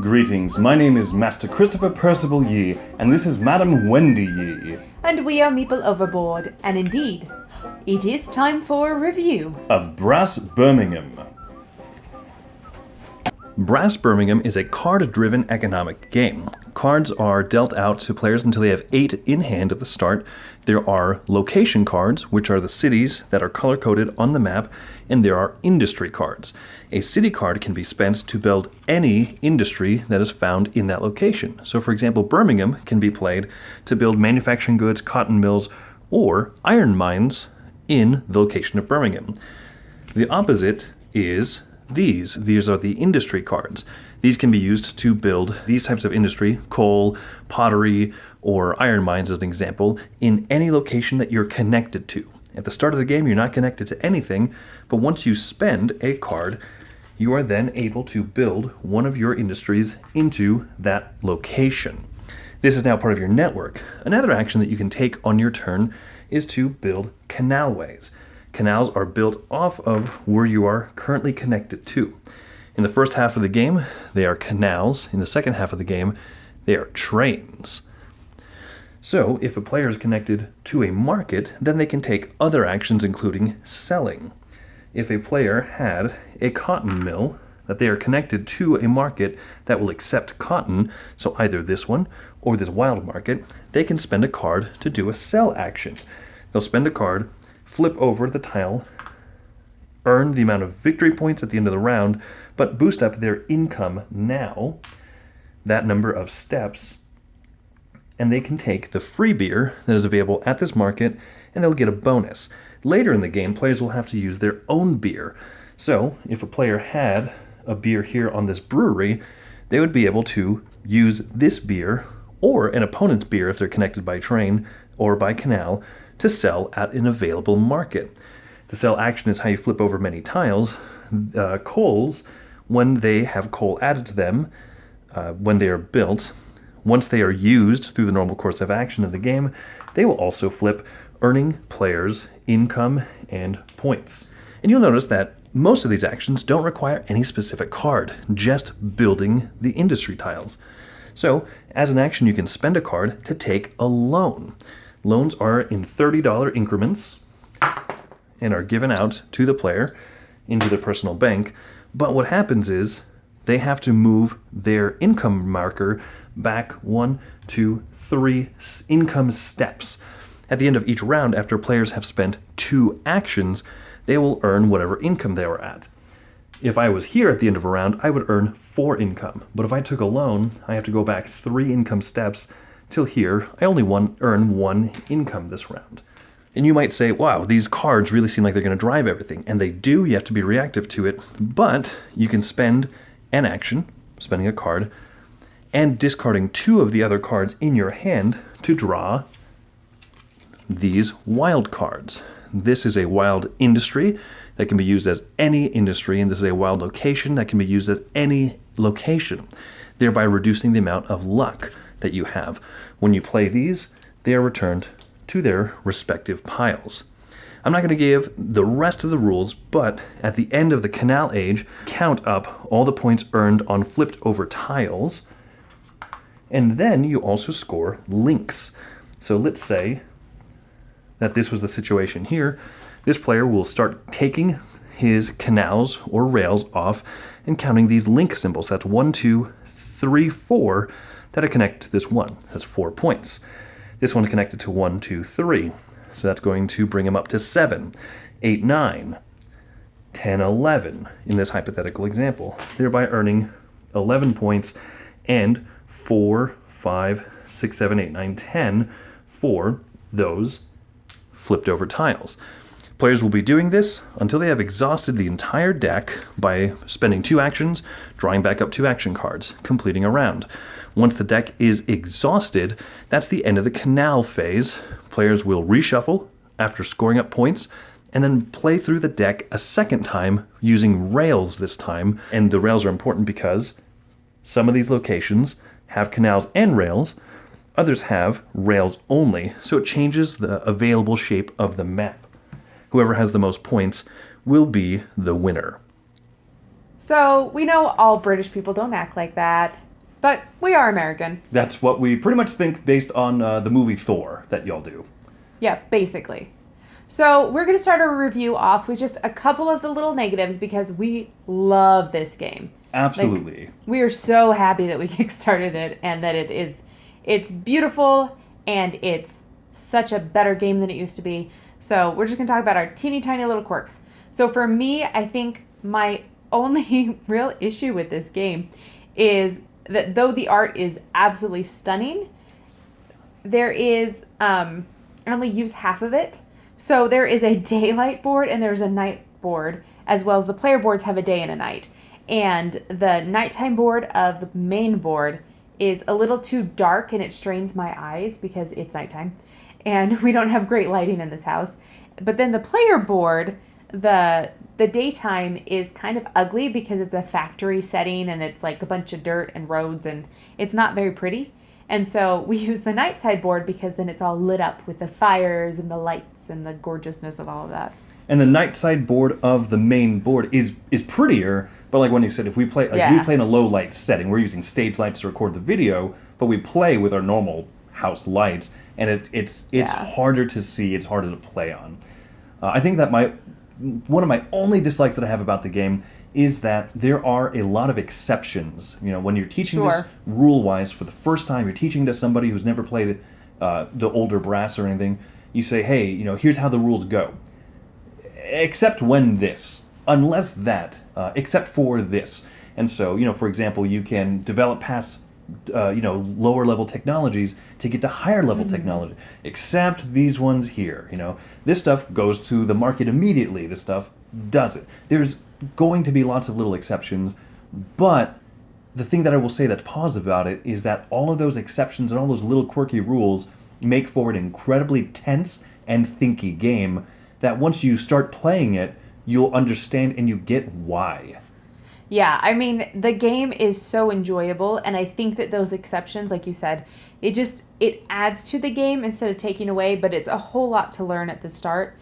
Greetings, my name is Master Christopher Percival Yee, and this is Madam Wendy Yee. And we are Meeple Overboard, and indeed, it is time for a review Of Brass Birmingham. Brass Birmingham is a card-driven economic game. Cards are dealt out to players until they have 8 in hand at the start. There are location cards, which are the cities that are color-coded on the map, and there are industry cards. A city card can be spent to build any industry that is found in that location. So for example, Birmingham can be played to build manufacturing goods, cotton mills, or iron mines in the location of Birmingham. The opposite is these. These are the industry cards. These can be used to build these types of industry, coal, pottery, or iron mines as an example, in any location that you're connected to. At the start of the game, you're not connected to anything, but once you spend a card, you are then able to build one of your industries into that location. This is now part of your network. Another action that you can take on your turn is to build canalways. Canals are built off of where you are currently connected to. In the first half of the game, they are canals. In the second half of the game, they are trains. So, if a player is connected to a market, then they can take other actions, including selling. If a player had a cotton mill that they are connected to a market that will accept cotton, so either this one or this wild market, they can spend a card to do a sell action. They'll spend a card, flip over the tile, earn the amount of victory points at the end of the round, but boost up their income now, that number of steps, and they can take the free beer that is available at this market, and they'll get a bonus. Later in the game, players will have to use their own beer. So, if a player had a beer here on this brewery, they would be able to use this beer, or an opponent's beer if they're connected by train or by canal, to sell at an available market. The sell action is how you flip over many tiles. Coals, when they have coal added to them, when they are built, once they are used through the normal course of action of the game, they will also flip, earning players income and points. And you'll notice that most of these actions don't require any specific card, just building the industry tiles. So, as an action, you can spend a card to take a loan. Loans are in $30 increments and are given out to the player into their personal bank. But what happens is they have to move their income marker back 1, 2, 3 income steps. At the end of each round, after players have spent 2 actions, they will earn whatever income they were at. If I was here at the end of a round, I would earn 4 income. But if I took a loan, I have to go back 3 income steps till here. I only earn 1 income this round. And you might say, wow, these cards really seem like they're going to drive everything. And they do, you have to be reactive to it. But you can spend an action, spending a card, and discarding 2 of the other cards in your hand to draw these wild cards. This is a wild industry that can be used as any industry, and this is a wild location that can be used as any location, thereby reducing the amount of luck that you have. When you play these, they are returned to their respective piles. I'm not going to give the rest of the rules, but at the end of the canal age, count up all the points earned on flipped over tiles, and then you also score links. So let's say that this was the situation here. This player will start taking his canals or rails off and counting these link symbols. That's 1, 2, 3, 4 that are connected to this one. That's 4 points. This one's connected to 1, 2, 3. So that's going to bring him up to 7, 8, 9, 10, 11 in this hypothetical example, thereby earning 11 points and 4, 5, 6, 7, 8, 9, 10 for those flipped over tiles. Players will be doing this until they have exhausted the entire deck by spending 2 actions, drawing back up 2 action cards, completing a round. Once the deck is exhausted, that's the end of the canal phase. Players will reshuffle after scoring up points, and then play through the deck a second time using rails this time. And the rails are important because some of these locations have canals and rails, others have rails only, so it changes the available shape of the map. Whoever has the most points will be the winner. So, we know all British people don't act like that. But we are American. That's what we pretty much think based on the movie Thor that y'all do. Yeah, basically. So we're going to start our review off with just a couple of the little negatives because we love this game. Absolutely. Like, we are so happy that we kickstarted it and that it's beautiful and it's such a better game than it used to be. So we're just going to talk about our teeny tiny little quirks. So for me, I think my only real issue with this game is that though the art is absolutely stunning, there is, I only use half of it. So there is a daylight board and there's a night board, as well as the player boards have a day and a night. And the nighttime board of the main board is a little too dark and it strains my eyes because it's nighttime. And we don't have great lighting in this house. But then the player board, the daytime is kind of ugly because it's a factory setting and it's like a bunch of dirt and roads and it's not very pretty. And so we use the night side board because then it's all lit up with the fires and the lights and the gorgeousness of all of that. And the night side board of the main board is prettier, but like when you said, if we play, we play in a low light setting, we're using stage lights to record the video, but we play with our normal house lights, and it's harder to see, it's harder to play on. I think that one of my only dislikes that I have about the game is that there are a lot of exceptions. You know, when you're teaching this rule-wise for the first time, you're teaching to somebody who's never played the older Brass or anything, you say, hey, you know, here's how the rules go. Except when this. Unless that. Except for this. And so, you know, for example, you can develop past lower level technologies to get to higher level technology, except these ones here. You know, this stuff goes to the market immediately. This stuff doesn't. There's going to be lots of little exceptions, but the thing that I will say that's positive about it is that all of those exceptions and all those little quirky rules make for an incredibly tense and thinky game that once you start playing it, you'll understand and you get why. Yeah, I mean, the game is so enjoyable, and I think that those exceptions, like you said, it adds to the game instead of taking away, but it's a whole lot to learn at the start,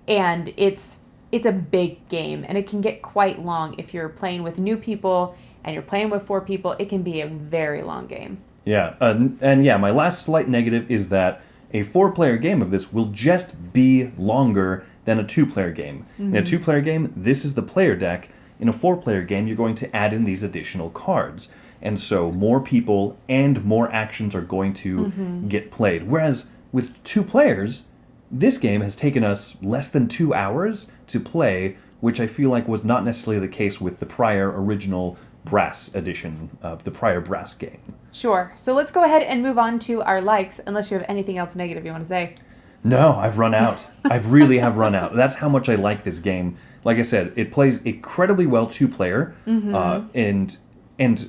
and it's a big game, and it can get quite long. If you're playing with new people and you're playing with 4 people, it can be a very long game. Yeah, and yeah, my last slight negative is that a 4-player game of this will just be longer than a 2-player game. In a 2-player game, this is the player deck. In a 4-player game, you're going to add in these additional cards. And so more people and more actions are going to get played. Whereas with 2 players, this game has taken us less than 2 hours to play, which I feel like was not necessarily the case with the prior original Brass edition, the prior Brass game. Sure. So let's go ahead and move on to our likes, unless you have anything else negative you want to say. No, I've run out. I really have run out. That's how much I like this game. Like I said, it plays incredibly well 2-player, and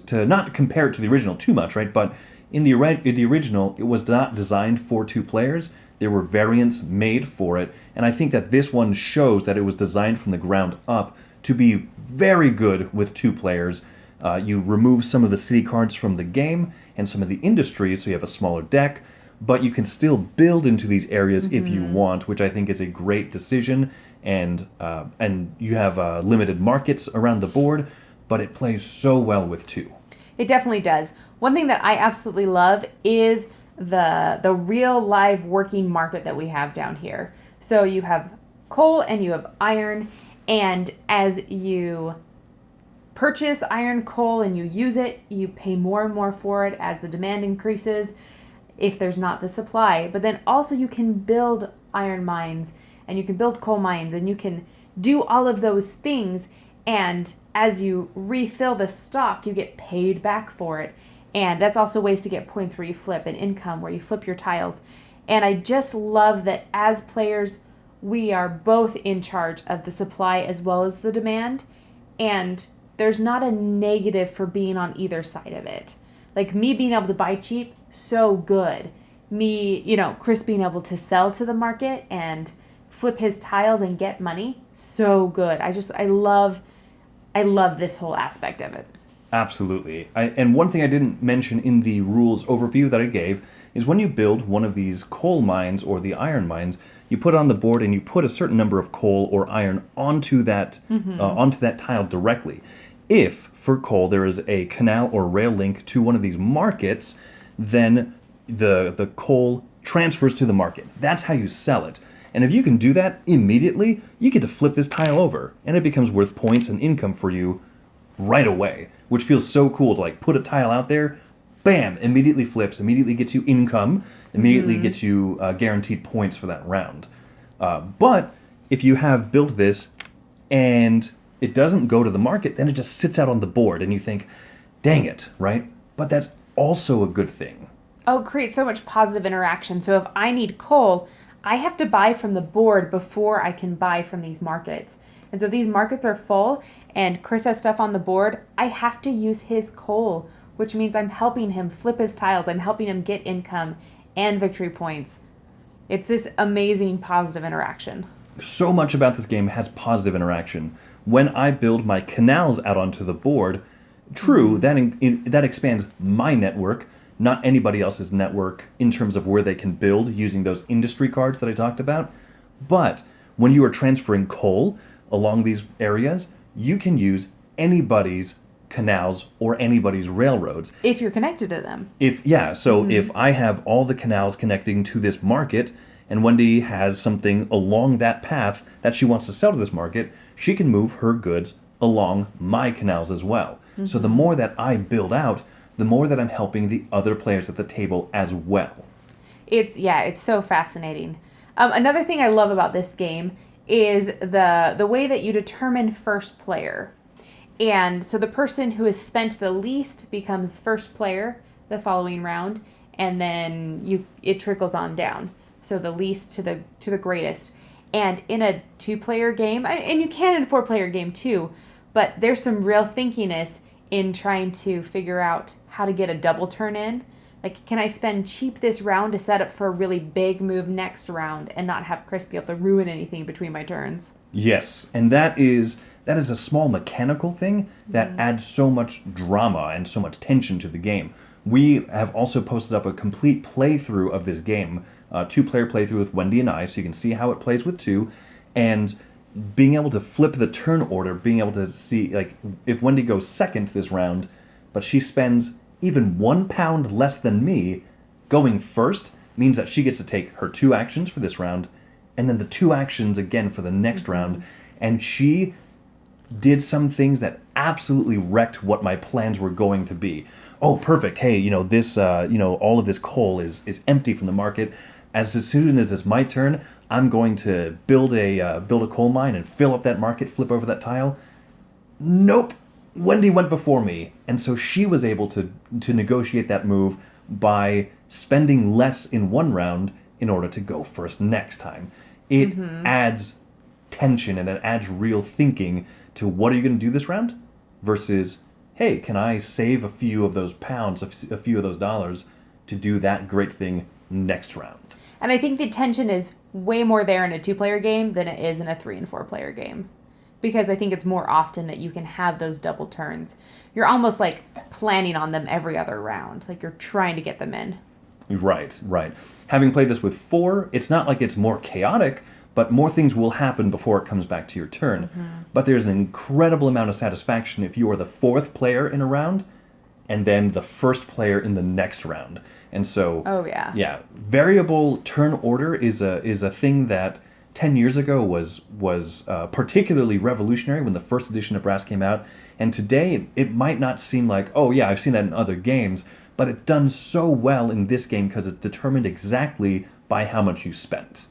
to not compare it to the original too much, right? But in the original, it was not designed for 2 players. There were variants made for it, and I think that this one shows that it was designed from the ground up to be very good with 2 players. You remove some of the city cards from the game and some of the industries, so you have a smaller deck, but you can still build into these areas if you want, which I think is a great decision. And you have limited markets around the board, but it plays so well with 2. It definitely does. One thing that I absolutely love is the real live working market that we have down here. So you have coal and you have iron, and as you purchase iron, coal, and you use it, you pay more and more for it as the demand increases if there's not the supply. But then also you can build iron mines and you can build coal mines and you can do all of those things, and as you refill the stock, you get paid back for it. And that's also ways to get points where you flip, and income where you flip your tiles. And I just love that as players, we are both in charge of the supply as well as the demand, and there's not a negative for being on either side of it. Like me being able to buy cheap, so good. Me, Chris being able to sell to the market and flip his tiles and get money, so good. I love this whole aspect of it. Absolutely. And one thing I didn't mention in the rules overview that I gave is when you build one of these coal mines or the iron mines, you put it on the board and you put a certain number of coal or iron onto that tile directly. if, for coal, there is a canal or rail link to one of these markets, then the coal transfers to the market. That's how you sell it. And if you can do that immediately, you get to flip this tile over, and it becomes worth points and income for you right away, which feels so cool to like put a tile out there, bam, immediately flips, immediately gets you income, immediately gets you guaranteed points for that round. But if you have built this and it doesn't go to the market, then it just sits out on the board and you think, dang it, right? But that's also a good thing. Oh, it creates so much positive interaction. So if I need coal, I have to buy from the board before I can buy from these markets. And so these markets are full and Chris has stuff on the board. I have to use his coal, which means I'm helping him flip his tiles. I'm helping him get income and victory points. It's this amazing positive interaction. So much about this game has positive interaction. When I build my canals out onto the board, true, that expands my network, not anybody else's network in terms of where they can build using those industry cards that I talked about. But when you are transferring coal along these areas, you can use anybody's canals or anybody's railroads. If you're connected to them. If I have all the canals connecting to this market and Wendy has something along that path that she wants to sell to this market, she can move her goods along my canals as well. So the more that I build out, the more that I'm helping the other players at the table as well. It's so fascinating. Another thing I love about this game is the way that you determine first player. And so the person who has spent the least becomes first player the following round, and then it trickles on down. So the least to the greatest. And in a 2-player game, and you can in a 4-player game too, but there's some real thinkiness in trying to figure out how to get a double turn in. Like, can I spend cheap this round to set up for a really big move next round and not have Chris be able to ruin anything between my turns? Yes, and that is a small mechanical thing that adds so much drama and so much tension to the game. We have also posted up a complete playthrough of this game, 2-player playthrough with Wendy and I, so you can see how it plays with 2, and being able to flip the turn order, being able to see, like, if Wendy goes second this round, but she spends even £1 less than me, going first means that she gets to take her 2 actions for this round, and then the 2 actions again for the next round, and she did some things that absolutely wrecked what my plans were going to be. Oh, perfect. Hey, this, all of this coal is empty from the market. As soon as it's my turn, I'm going to build a coal mine and fill up that market, flip over that tile. Nope. Wendy went before me, and so she was able to negotiate that move by spending less in one round in order to go first next time. It adds tension and it adds real thinking to what are you going to do this round versus, hey, can I save a few of those pounds, a few of those dollars to do that great thing next round? And I think the tension is way more there in a 2-player game than it is in a 3- and 4-player game. Because I think it's more often that you can have those double turns. You're almost like planning on them every other round. Like you're trying to get them in. Right. Having played this with 4, it's not like it's more chaotic, but more things will happen before it comes back to your turn. But there's an incredible amount of satisfaction if you are the 4th player in a round and then the 1st player in the next round. And so, variable turn order is a thing that 10 years ago was particularly revolutionary when the first edition of Brass came out. And today, it might not seem like, oh yeah, I've seen that in other games, but it's done so well in this game because it's determined exactly by how much you spent.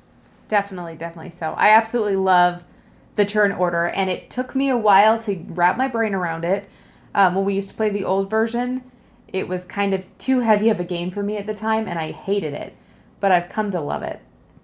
Definitely so. I absolutely love the turn order, and it took me a while to wrap my brain around it. When we used to play the old version, it was kind of too heavy of a game for me at the time, and I hated it. But I've come to love it.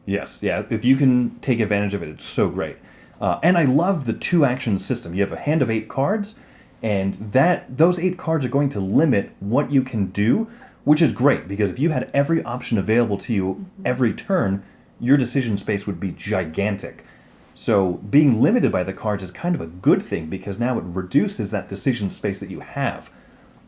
Yes, yeah. If you can take advantage of it, it's so great. And I love the 2-action system. You have a hand of 8 cards, and those 8 cards are going to limit what you can do, which is great, because if you had every option available to you every turn, your decision space would be gigantic. So being limited by the cards is kind of a good thing, because now it reduces that decision space that you have.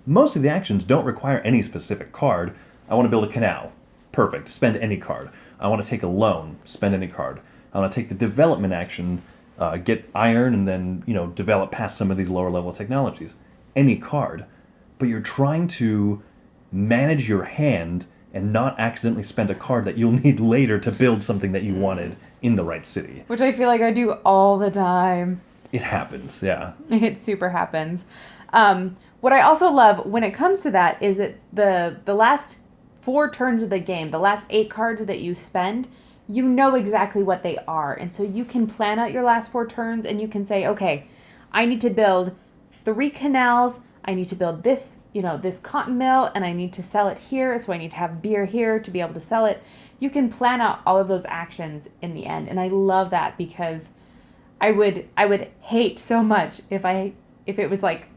Most of the actions don't require any specific card. I want to build a canal. Perfect. Spend any card. I want to take a loan. Spend any card. I want to take the development action. get iron, and then, develop past some of these lower level technologies. Any card. But you're trying to manage your hand and not accidentally spend a card that you'll need later to build something that you wanted in the right city. Which I feel like I do all the time. It happens, yeah. It super happens. What I also love when it comes to that is that the last 4 turns of the game, the last 8 cards that you spend, you know exactly what they are. And so you can plan out your last 4 turns and you can say, okay, I need to build 3 canals. I need to build this, this cotton mill, and I need to sell it here. So I need to have beer here to be able to sell it. You can plan out all of those actions in the end. And I love that because I would hate so much if it was like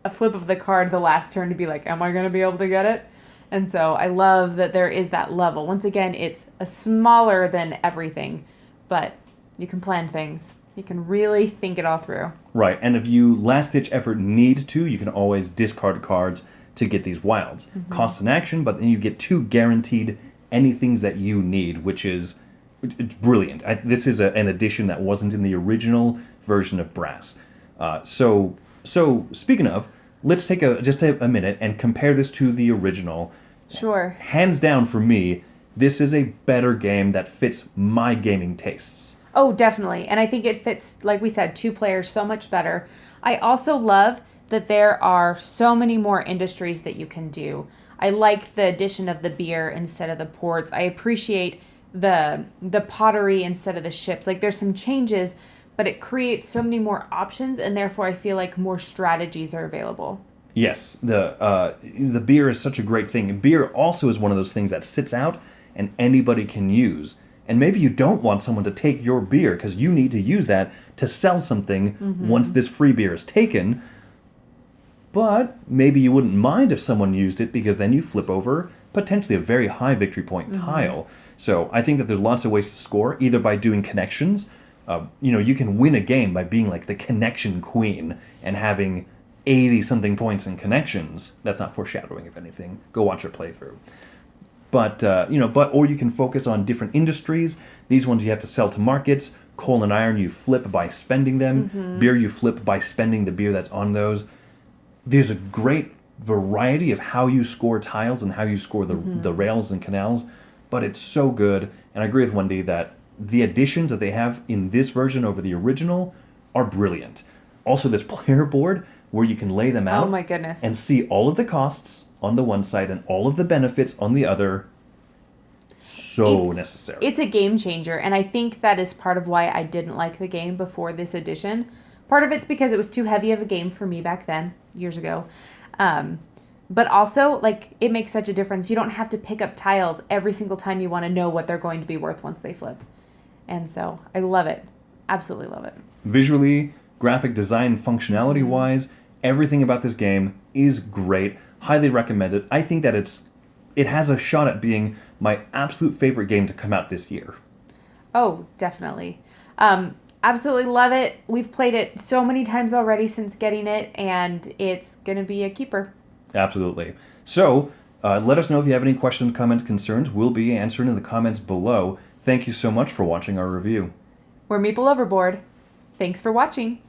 a flip of the card the last turn to be like, am I going to be able to get it? And so I love that there is that level. Once again, it's a smaller than everything, but you can plan things. You can really think it all through. Right, and if you last-ditch effort need to, you can always discard cards to get these wilds. Mm-hmm. Cost an action, but then you get 2 guaranteed anythings that you need, which is it's brilliant. This is an addition that wasn't in the original version of Brass. So speaking of, let's take just a minute and compare this to the original. Sure. Hands down for me, this is a better game that fits my gaming tastes. Oh, definitely. And I think it fits, like we said, 2 players so much better. I also love that there are so many more industries that you can do. I like the addition of the beer instead of the ports. I appreciate the pottery instead of the ships. Like, there's some changes, but it creates so many more options, and therefore I feel like more strategies are available. Yes, the beer is such a great thing. Beer also is one of those things that sits out and anybody can use. And maybe you don't want someone to take your beer because you need to use that to sell something once this free beer is taken. But maybe you wouldn't mind if someone used it because then you flip over potentially a very high victory point tile. So I think that there's lots of ways to score, either by doing connections. You can win a game by being like the connection queen and having 80-something points in connections. That's not foreshadowing, if anything. Go watch your playthrough. But or you can focus on different industries. These ones you have to sell to markets. Coal and iron you flip by spending them. Beer you flip by spending the beer that's on those. There's a great variety of how you score tiles and how you score the rails and canals. But it's so good. And I agree with Wendy that the additions that they have in this version over the original are brilliant. Also, this player board where you can lay them out. Oh my goodness. And see all of the costs on the one side and all of the benefits on the other. So necessary. It's a game changer, and I think that is part of why I didn't like the game before this edition. Part of it's because it was too heavy of a game for me back then, years ago. But also, like, it makes such a difference. You don't have to pick up tiles every single time you want to know what they're going to be worth once they flip. And so, I love it. Absolutely love it. Visually, graphic design, functionality-wise, everything about this game is great. Highly recommended. I think that it has a shot at being my absolute favorite game to come out this year. Oh, definitely. Absolutely love it. We've played it so many times already since getting it, and it's going to be a keeper. Absolutely. So, let us know if you have any questions, comments, concerns. We'll be answering in the comments below. Thank you so much for watching our review. We're Meeple Overboard. Thanks for watching.